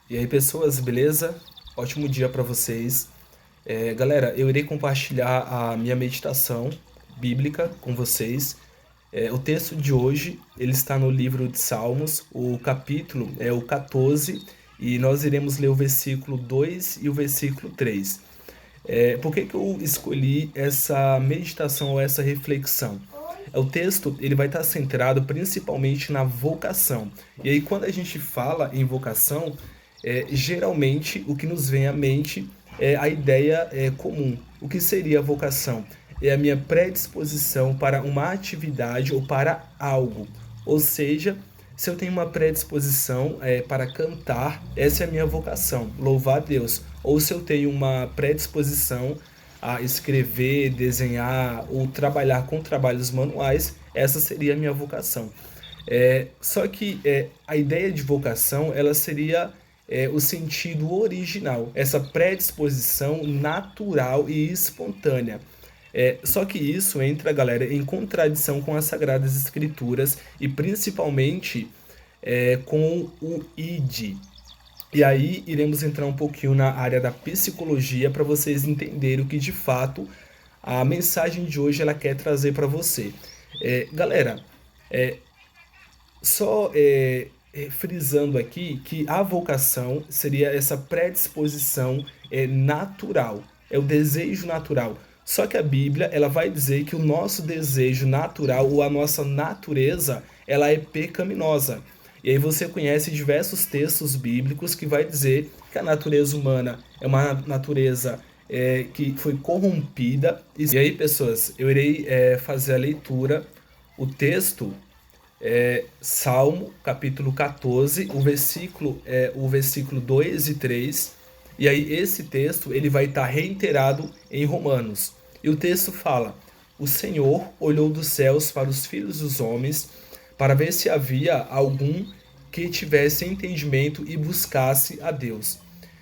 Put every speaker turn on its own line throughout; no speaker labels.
E aí, pessoas, beleza? Ótimo dia para vocês. Galera, eu irei compartilhar a minha meditação bíblica com vocês. O texto de hoje, ele está no livro de Salmos, o capítulo é o 14, e nós iremos ler o versículo 2 e o versículo 3. Por que que eu escolhi essa meditação ou essa reflexão? O texto ele vai estar centrado principalmente na vocação. E aí, quando a gente fala em vocação, geralmente o que nos vem à mente é a ideia comum. O que seria a vocação? É a minha predisposição para uma atividade ou para algo. Ou seja, se eu tenho uma predisposição para cantar, essa é a minha vocação, louvar a Deus. Ou se eu tenho uma predisposição a escrever, desenhar ou trabalhar com trabalhos manuais, essa seria a minha vocação. Só que a ideia de vocação, ela seria o sentido original, essa predisposição natural e espontânea. Só que isso entra, galera, em contradição com as Sagradas Escrituras e principalmente com o ID. E aí iremos entrar um pouquinho na área da psicologia para vocês entenderem o que de fato a mensagem de hoje ela quer trazer para você. Galera, só frisando aqui que a vocação seria essa predisposição natural, é o desejo natural. Só que a Bíblia ela vai dizer que o nosso desejo natural ou a nossa natureza ela é pecaminosa. E aí você conhece diversos textos bíblicos que vai dizer que a natureza humana é uma natureza que foi corrompida. E aí, pessoas, eu irei fazer a leitura, o texto Salmo, capítulo 14, o versículo 2 e 3. E aí esse texto ele vai estar reiterado em Romanos. E o texto fala: O Senhor olhou dos céus para os filhos dos homens, para ver se havia algum que tivesse entendimento e buscasse a Deus.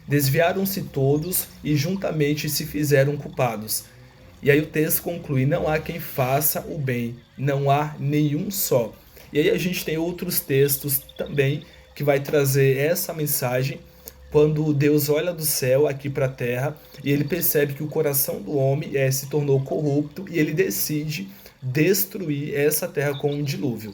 Desviaram-se todos e juntamente se fizeram culpados. E aí o texto conclui: não há quem faça o bem, não há nenhum só. E aí a gente tem outros textos também que vai trazer essa mensagem quando Deus olha do céu aqui para a terra e ele percebe que o coração do homem se tornou corrupto e ele decide destruir essa terra com um dilúvio.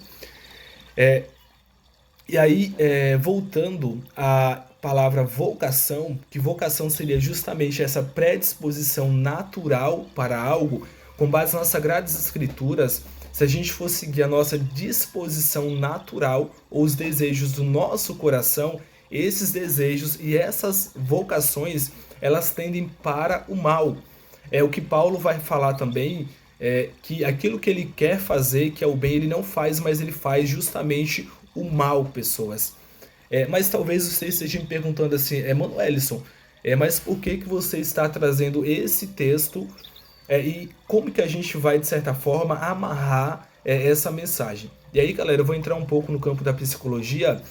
E aí, voltando à palavra vocação, que vocação seria justamente essa predisposição natural para algo, com base nas Sagradas Escrituras, se a gente for seguir a nossa disposição natural ou os desejos do nosso coração, esses desejos e essas vocações, elas tendem para o mal. É o que Paulo vai falar também, que aquilo que ele quer fazer, que é o bem, ele não faz, mas ele faz justamente o mal, pessoas. Mas talvez você esteja me perguntando assim, Mano Ellison, mas por que você está trazendo esse texto e como que a gente vai, de certa forma, amarrar essa mensagem? E aí, galera, eu vou entrar um pouco no campo da psicologia,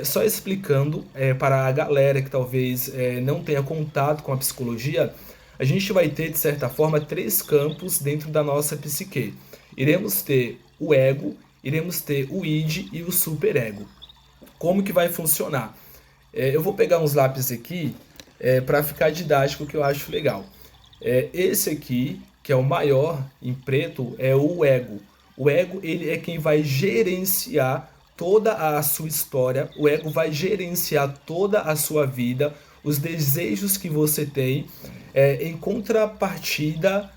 só explicando para a galera que talvez não tenha contato com a psicologia, a gente vai ter, de certa forma, três campos dentro da nossa psique. Iremos ter o ego, iremos ter o id e o superego. Como que vai funcionar? Eu vou pegar uns lápis aqui para ficar didático, que eu acho legal. Esse aqui, que é o maior em preto, é o ego. O ego ele é quem vai gerenciar toda a sua história. O ego vai gerenciar toda a sua vida, os desejos que você tem, em contrapartida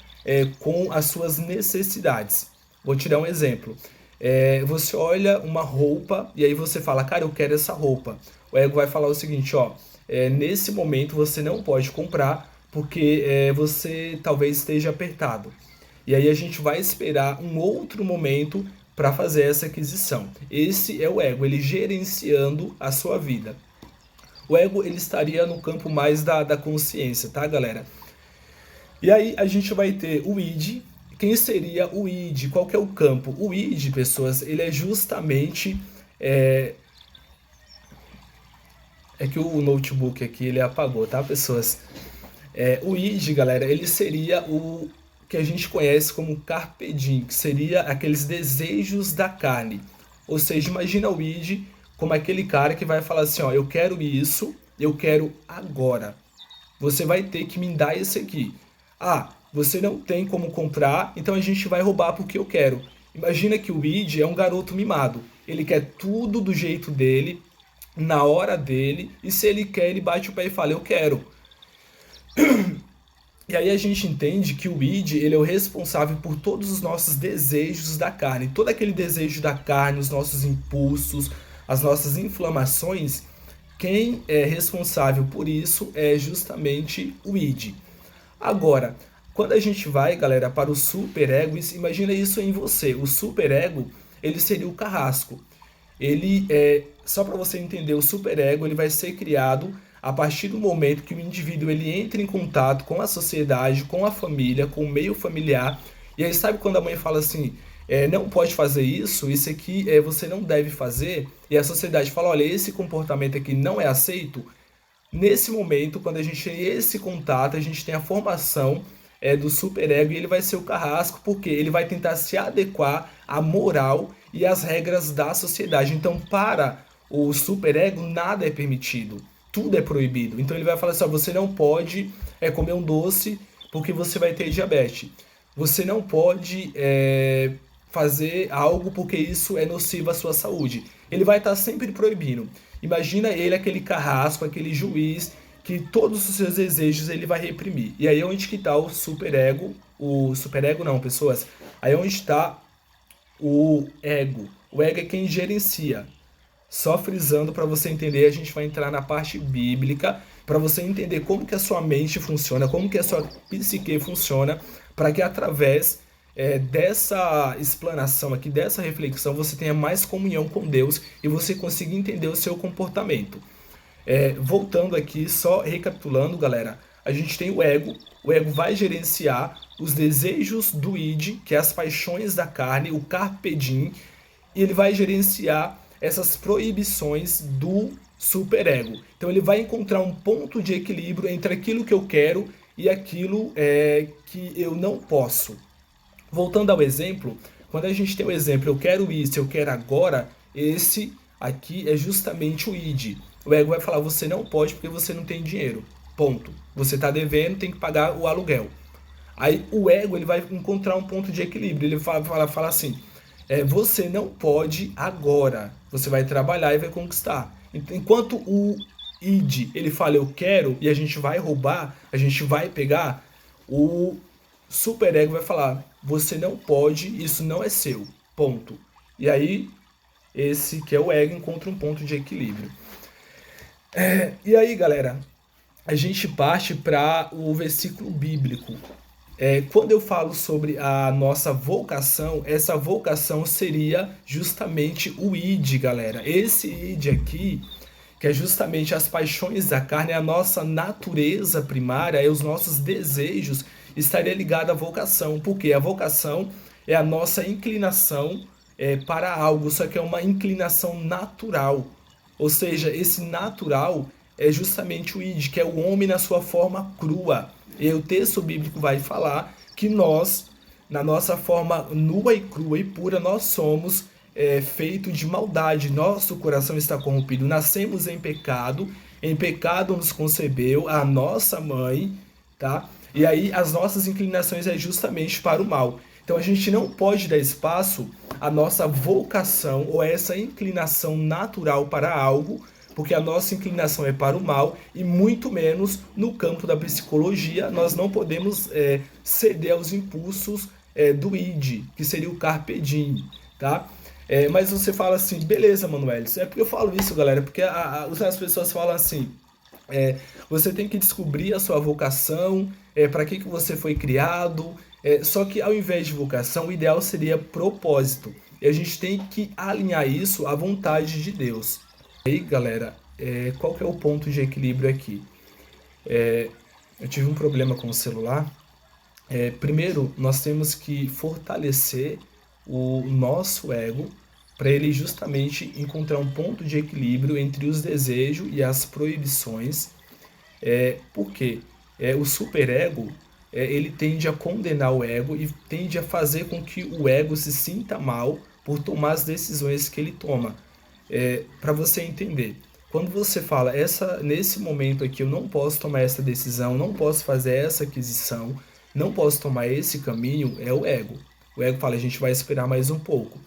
com as suas necessidades. Vou te dar um exemplo. Você olha uma roupa e aí você fala, cara, eu quero essa roupa. O ego vai falar o seguinte, ó, nesse momento você não pode comprar porque você talvez esteja apertado. E aí a gente vai esperar um outro momento para fazer essa aquisição. Esse é o ego, ele gerenciando a sua vida. O ego ele estaria no campo mais da consciência, tá, galera? E aí a gente vai ter o id. Quem seria o id? Qual que é o campo? O id, pessoas, ele é justamente... É que o notebook aqui ele apagou, tá, pessoas? O id, galera, ele seria o que a gente conhece como carpe diem, que seria aqueles desejos da carne. Ou seja, imagina o id como aquele cara que vai falar assim, ó, eu quero isso, eu quero agora. Você vai ter que me dar esse aqui. Ah, você não tem como comprar, então a gente vai roubar porque eu quero. Imagina que o id é um garoto mimado. Ele quer tudo do jeito dele, na hora dele, e se ele quer, ele bate o pé e fala, eu quero. E aí a gente entende que o id, ele é o responsável por todos os nossos desejos da carne. Todo aquele desejo da carne, os nossos impulsos, as nossas inflamações, quem é responsável por isso é justamente o id. Agora, quando a gente vai, galera, para o superego, imagina isso em você. O superego, ele seria o carrasco. Ele é, só para você entender, o superego, ele vai ser criado a partir do momento que o indivíduo ele entra em contato com a sociedade, com a família, com o meio familiar. E aí sabe quando a mãe fala assim, não pode fazer isso aqui você não deve fazer, e a sociedade fala, olha, esse comportamento aqui não é aceito. Nesse momento, quando a gente tem esse contato, a gente tem a formação do superego e ele vai ser o carrasco, porque ele vai tentar se adequar à moral e às regras da sociedade. Então, para o superego, nada é permitido, tudo é proibido. Então, ele vai falar assim: ó, você não pode comer um doce porque você vai ter diabetes. Você não pode fazer algo porque isso é nocivo à sua saúde. Ele vai estar sempre proibindo. Imagina ele, aquele carrasco, aquele juiz, que todos os seus desejos ele vai reprimir. E aí é onde que está o superego não, pessoas. Aí é onde está o ego. O ego é quem gerencia. Só frisando para você entender, a gente vai entrar na parte bíblica, para você entender como que a sua mente funciona, como que a sua psique funciona, para que através dessa explanação aqui, dessa reflexão, você tenha mais comunhão com Deus e você consiga entender o seu comportamento. Voltando aqui, só recapitulando, galera, a gente tem o ego vai gerenciar os desejos do id, que é as paixões da carne, o carpe diem, e ele vai gerenciar essas proibições do superego. Então ele vai encontrar um ponto de equilíbrio entre aquilo que eu quero e aquilo que eu não posso. Voltando ao exemplo, quando a gente tem o exemplo, eu quero isso, eu quero agora, esse aqui é justamente o id. O ego vai falar, você não pode porque você não tem dinheiro. Ponto. Você está devendo, tem que pagar o aluguel. Aí o ego ele vai encontrar um ponto de equilíbrio. Ele fala assim, você não pode agora. Você vai trabalhar e vai conquistar. Enquanto o id ele fala, eu quero, e a gente vai roubar, a gente vai pegar, o superego vai falar, você não pode, isso não é seu, ponto. E aí, esse que é o ego encontra um ponto de equilíbrio. E aí, galera, a gente parte para o versículo bíblico. Quando eu falo sobre a nossa vocação, essa vocação seria justamente o id, galera. Esse id aqui, que é justamente as paixões da carne, é a nossa natureza primária, é os nossos desejos, estaria ligado à vocação, porque a vocação é a nossa inclinação para algo, só que é uma inclinação natural. Ou seja, esse natural é justamente o id, que é o homem na sua forma crua. E o texto bíblico vai falar que nós, na nossa forma nua e crua e pura, nós somos feito de maldade. Nosso coração está corrompido. Nascemos em pecado nos concebeu a nossa mãe, tá? E aí as nossas inclinações é justamente para o mal. Então a gente não pode dar espaço à nossa vocação ou a essa inclinação natural para algo, porque a nossa inclinação é para o mal, e muito menos no campo da psicologia nós não podemos ceder aos impulsos do id, que seria o carpe diem, tá? Mas você fala assim, beleza, Manuel, é porque eu falo isso, galera, porque as pessoas falam assim, você tem que descobrir a sua vocação, para que você foi criado, só que ao invés de vocação, o ideal seria propósito, e a gente tem que alinhar isso à vontade de Deus. E aí, galera, qual que é o ponto de equilíbrio aqui? Eu tive um problema com o celular. Primeiro, nós temos que fortalecer o nosso ego para ele justamente encontrar um ponto de equilíbrio entre os desejos e as proibições. Por quê? O superego ele tende a condenar o ego e tende a fazer com que o ego se sinta mal por tomar as decisões que ele toma. Para você entender, Quando você fala, nesse momento aqui eu não posso tomar essa decisão, não posso fazer essa aquisição, não posso tomar esse caminho, é o ego. O ego fala, a gente vai esperar mais um pouco.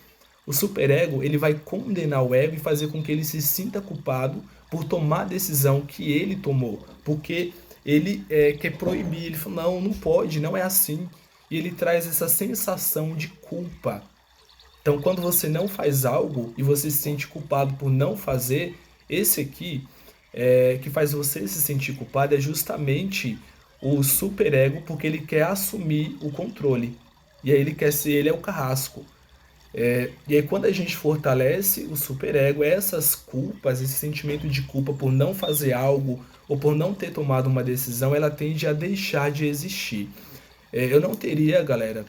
O superego, ele vai condenar o ego e fazer com que ele se sinta culpado por tomar a decisão que ele tomou, porque ele quer proibir, ele fala, não, não pode, não é assim. E ele traz essa sensação de culpa. Então, quando você não faz algo e você se sente culpado por não fazer, esse aqui que faz você se sentir culpado é justamente o superego, porque ele quer assumir o controle. E aí ele quer ser, ele é o carrasco. E aí quando a gente fortalece o superego, essas culpas, esse sentimento de culpa por não fazer algo ou por não ter tomado uma decisão, ela tende a deixar de existir. Eu não teria, galera,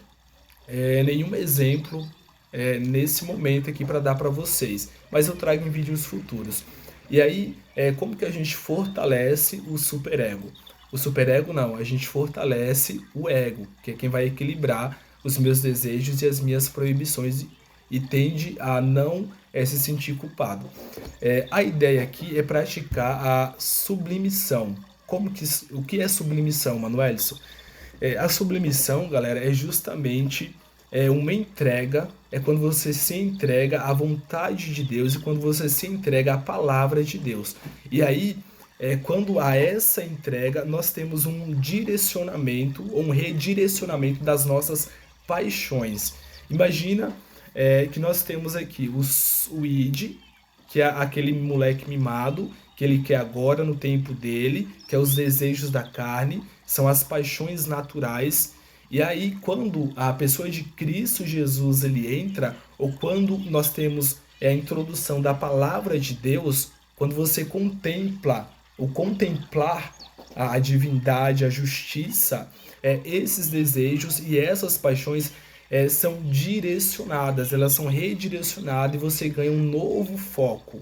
nenhum exemplo nesse momento aqui para dar para vocês, mas eu trago em vídeos futuros. E aí, como que a gente fortalece o superego? O superego não, a gente fortalece o ego, que é quem vai equilibrar os meus desejos e as minhas proibições e tende a não se sentir culpado. A ideia aqui é praticar a sublimição. O que é sublimição, Manuelson? A sublimição, galera, é justamente uma entrega, é quando você se entrega à vontade de Deus e quando você se entrega à palavra de Deus. E aí, quando há essa entrega, nós temos um direcionamento ou um redirecionamento das nossas paixões. Imagina que nós temos aqui o id, que é aquele moleque mimado, que ele quer agora no tempo dele, que é os desejos da carne, são as paixões naturais. E aí, quando a pessoa de Cristo Jesus ele entra, ou quando nós temos a introdução da palavra de Deus, quando você contempla, o contemplar a divindade, a justiça, esses desejos e essas paixões são direcionadas, elas são redirecionadas e você ganha um novo foco.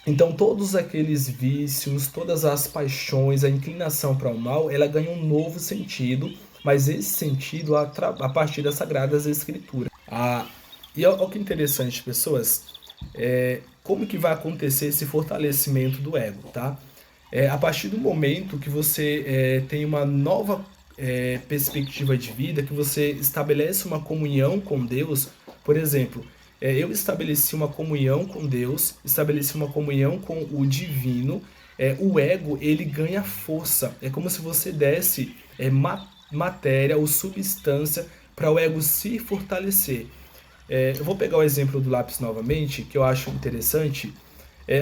Então todos aqueles vícios, todas as paixões, a inclinação para o mal, ela ganha um novo sentido, mas esse sentido a partir das Sagradas Escrituras. E olha que interessante, pessoas, como que vai acontecer esse fortalecimento do ego, tá? A partir do momento que você tem uma nova perspectiva de vida, que você estabelece uma comunhão com Deus, por exemplo, eu estabeleci uma comunhão com Deus, estabeleci uma comunhão com o divino, o ego ele ganha força, é como se você desse matéria ou substância para o ego se fortalecer. Eu vou pegar o exemplo do lápis novamente, que eu acho interessante.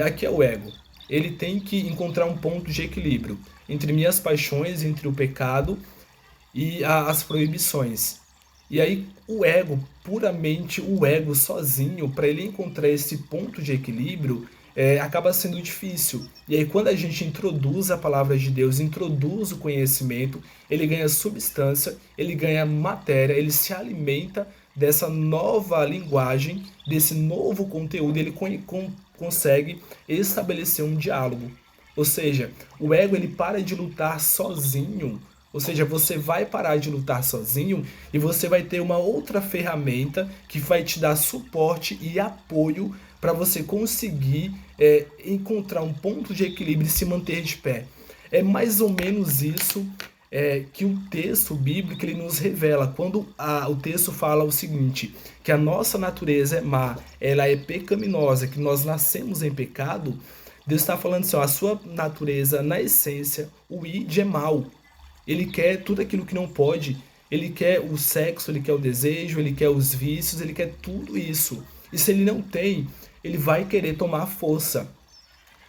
Aqui é o ego. Ele tem que encontrar um ponto de equilíbrio entre minhas paixões, entre o pecado e as proibições. E aí o ego, puramente o ego sozinho, para ele encontrar esse ponto de equilíbrio, acaba sendo difícil. E aí quando a gente introduz a palavra de Deus, introduz o conhecimento, ele ganha substância, ele ganha matéria, ele se alimenta dessa nova linguagem, desse novo conteúdo, ele consegue estabelecer um diálogo. Ou seja, o ego ele para de lutar sozinho. Ou seja, você vai parar de lutar sozinho e você vai ter uma outra ferramenta que vai te dar suporte e apoio para você conseguir encontrar um ponto de equilíbrio e se manter de pé. É mais ou menos isso que o texto bíblico ele nos revela. Quando o texto fala o seguinte, que a nossa natureza é má, ela é pecaminosa, que nós nascemos em pecado, Deus está falando assim, ó, a sua natureza, na essência, o id é mal. Ele quer tudo aquilo que não pode. Ele quer o sexo, ele quer o desejo, ele quer os vícios, ele quer tudo isso. E se ele não tem, ele vai querer tomar força.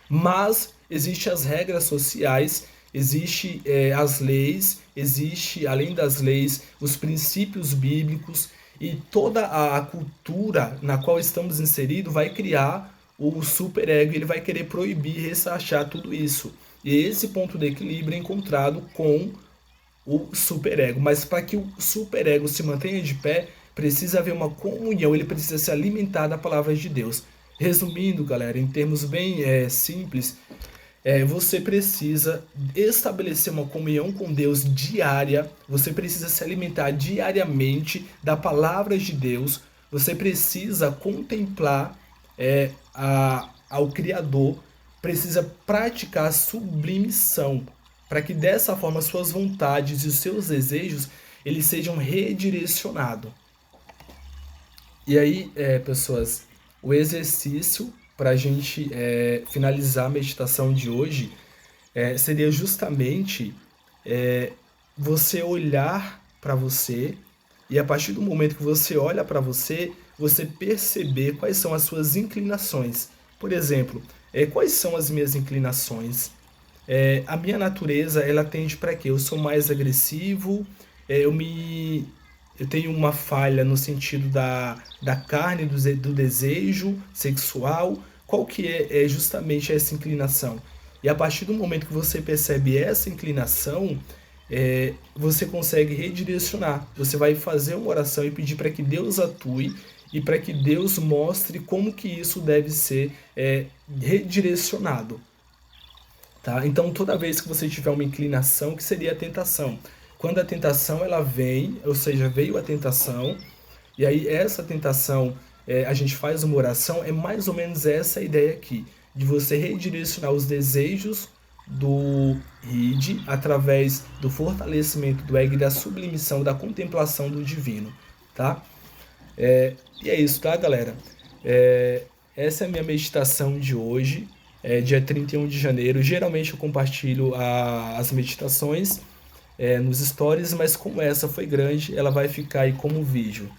Mas existem as regras sociais, existem as leis, existe além das leis os princípios bíblicos e toda a cultura na qual estamos inseridos vai criar o superego, ele vai querer proibir, ressachar tudo isso. E esse ponto de equilíbrio é encontrado com o superego. Mas para que o superego se mantenha de pé, precisa haver uma comunhão, ele precisa se alimentar da palavra de Deus. Resumindo, galera, em termos bem simples, você precisa estabelecer uma comunhão com Deus diária, você precisa se alimentar diariamente da palavra de Deus, você precisa contemplar ao Criador, precisa praticar a sublimição, para que dessa forma suas vontades e os seus desejos eles sejam redirecionados. E aí, pessoas, o exercício para a gente finalizar a meditação de hoje seria justamente você olhar para você e a partir do momento que você olha para você, você perceber quais são as suas inclinações. Por exemplo, quais são as minhas inclinações? A minha natureza, ela tende para quê? Eu sou mais agressivo, eu tenho uma falha no sentido da carne, do desejo sexual. Qual que é justamente essa inclinação? E a partir do momento que você percebe essa inclinação, você consegue redirecionar. Você vai fazer uma oração e pedir para que Deus atue e para que Deus mostre como que isso deve ser redirecionado. Tá? Então, toda vez que você tiver uma inclinação, que seria a tentação? Quando a tentação ela vem, ou seja, veio a tentação, e aí essa tentação, a gente faz uma oração, é mais ou menos essa a ideia aqui, de você redirecionar os desejos do id através do fortalecimento do ego e da sublimição, da contemplação do divino, tá? E é isso, tá, galera? Essa é a minha meditação de hoje, dia 31 de janeiro. Geralmente eu compartilho as meditações nos stories, mas como essa foi grande, ela vai ficar aí como vídeo.